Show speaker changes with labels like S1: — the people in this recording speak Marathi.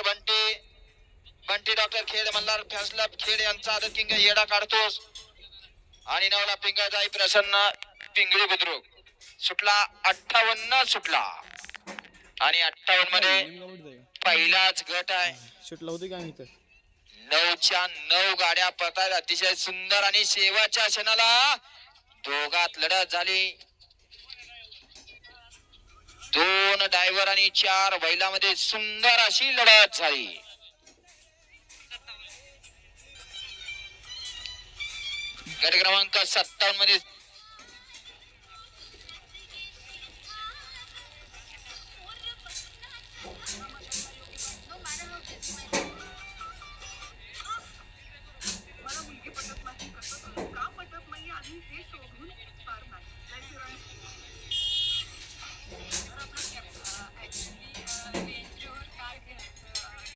S1: डॉक्टर बंटी डॉक्टर खेड मल्हार फॅसला खेड यांचा आदत किंग येडा काढतोस आणि नवला पिंगळ जाई प्रसन्न पिंगळी बुद्रुक सुटला 58 सुटला आणि 58 मध्ये पहिलाच गट आहे.
S2: सुटला होती काय इथं
S1: 9च्या 9 गाड्या पळतात अतिशय सुंदर आणि शेवटच्या क्षणाला दोघात लढत झाली. 2 ड्रायव्हर आणि 4 बैलामध्ये सुंदर अशी लढत झाली. गट क्रमांक 57 मध्ये